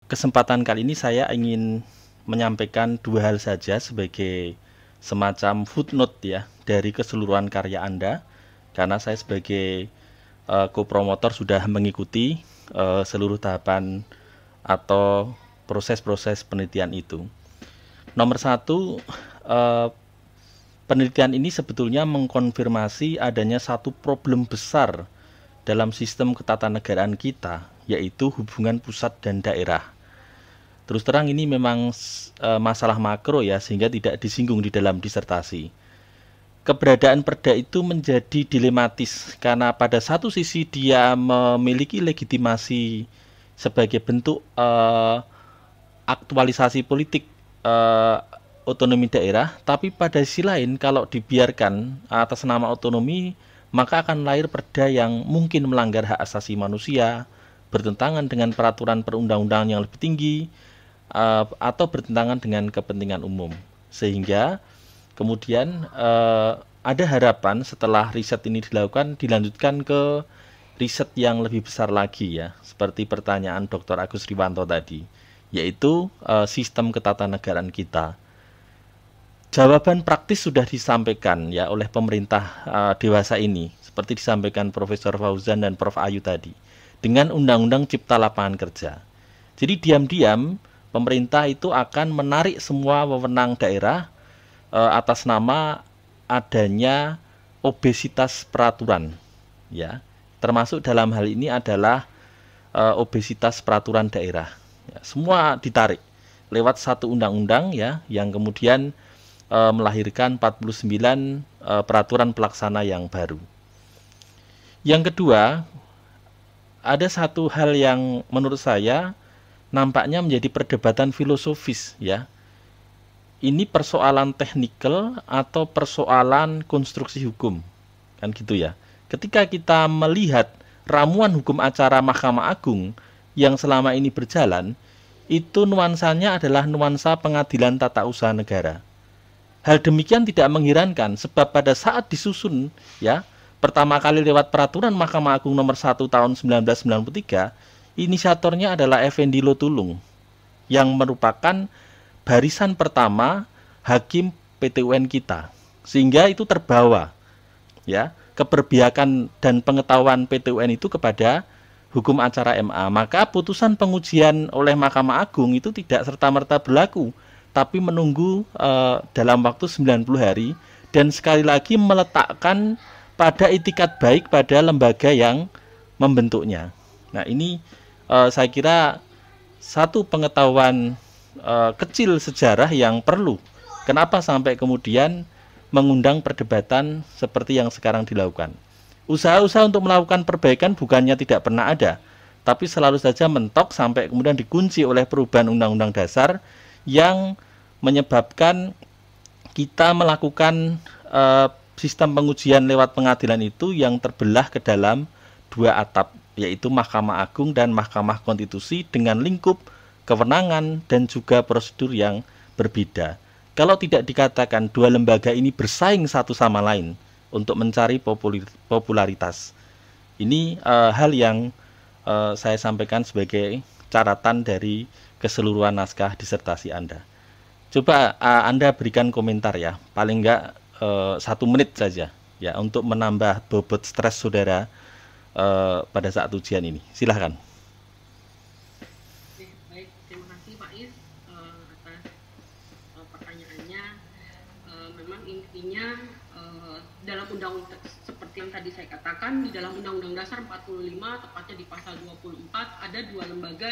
Kesempatan kali ini saya ingin menyampaikan dua hal saja sebagai semacam footnote ya dari keseluruhan karya Anda, karena saya sebagai co-promotor sudah mengikuti seluruh tahapan atau proses-proses penelitian itu. Nomor satu, eh, penelitian ini sebetulnya mengkonfirmasi adanya satu problem besar dalam sistem ketatanegaraan kita, yaitu hubungan pusat dan daerah. Terus terang ini memang masalah makro ya, sehingga tidak disinggung di dalam disertasi. Keberadaan perda itu menjadi dilematis karena pada satu sisi dia memiliki legitimasi sebagai bentuk aktualisasi politik eh, otonomi daerah, tapi pada sisi lain kalau dibiarkan atas nama otonomi, maka akan lahir perda yang mungkin melanggar hak asasi manusia, bertentangan dengan peraturan perundang-undangan yang lebih tinggi, atau bertentangan dengan kepentingan umum. Sehingga kemudian ada harapan setelah riset ini dilanjutkan ke riset yang lebih besar lagi ya, seperti pertanyaan Dr. Agus Riwanto tadi, yaitu sistem ketatanegaraan kita. Jawaban praktis sudah disampaikan ya oleh pemerintah dewasa ini, seperti disampaikan Profesor Fauzan dan Prof Ayu tadi, dengan Undang-Undang Cipta Lapangan Kerja. Jadi diam-diam pemerintah itu akan menarik semua wewenang daerah atas nama adanya obesitas peraturan, ya. Termasuk dalam hal ini adalah obesitas peraturan daerah. Ya, semua ditarik lewat satu undang-undang ya, yang kemudian melahirkan 49 peraturan pelaksana yang baru. Yang kedua, ada satu hal yang menurut saya nampaknya menjadi perdebatan filosofis ya. Ini persoalan teknikal atau persoalan konstruksi hukum, kan gitu ya. Ketika kita melihat ramuan hukum acara Mahkamah Agung yang selama ini berjalan, itu nuansanya adalah nuansa pengadilan tata usaha negara. Hal demikian tidak mengherankan sebab pada saat disusun ya, pertama kali lewat peraturan Mahkamah Agung nomor 1 tahun 1993, inisiatornya adalah Effendi Lotulung yang merupakan barisan pertama hakim PT UN kita, sehingga itu terbawa ya keberpihakan dan pengetahuan PT UN itu kepada hukum acara MA. Maka putusan pengujian oleh Mahkamah Agung itu tidak serta-merta berlaku, tapi menunggu dalam waktu 90 hari dan sekali lagi meletakkan pada itikat baik pada lembaga yang membentuknya. Nah, ini saya kira satu pengetahuan kecil sejarah yang perlu. Kenapa sampai kemudian mengundang perdebatan seperti yang sekarang dilakukan? Usaha-usaha untuk melakukan perbaikan bukannya tidak pernah ada, tapi selalu saja mentok sampai kemudian dikunci oleh perubahan Undang-Undang Dasar yang menyebabkan kita melakukan sistem pengujian lewat pengadilan itu yang terbelah ke dalam dua atap, yaitu Mahkamah Agung dan Mahkamah Konstitusi dengan lingkup kewenangan dan juga prosedur yang berbeda. Kalau tidak dikatakan dua lembaga ini bersaing satu sama lain untuk mencari popularitas, ini hal yang saya sampaikan sebagai catatan dari keseluruhan naskah disertasi Anda. Coba Anda berikan komentar ya, paling enggak 1 menit saja ya untuk menambah bobot stres saudara pada saat ujian ini. Silahkan. Oke, baik. Terima kasih Pak Is atas pertanyaannya. Memang intinya dalam undang-undang seperti yang tadi saya katakan, di dalam Undang-Undang Dasar 45, tepatnya di pasal 24, ada dua lembaga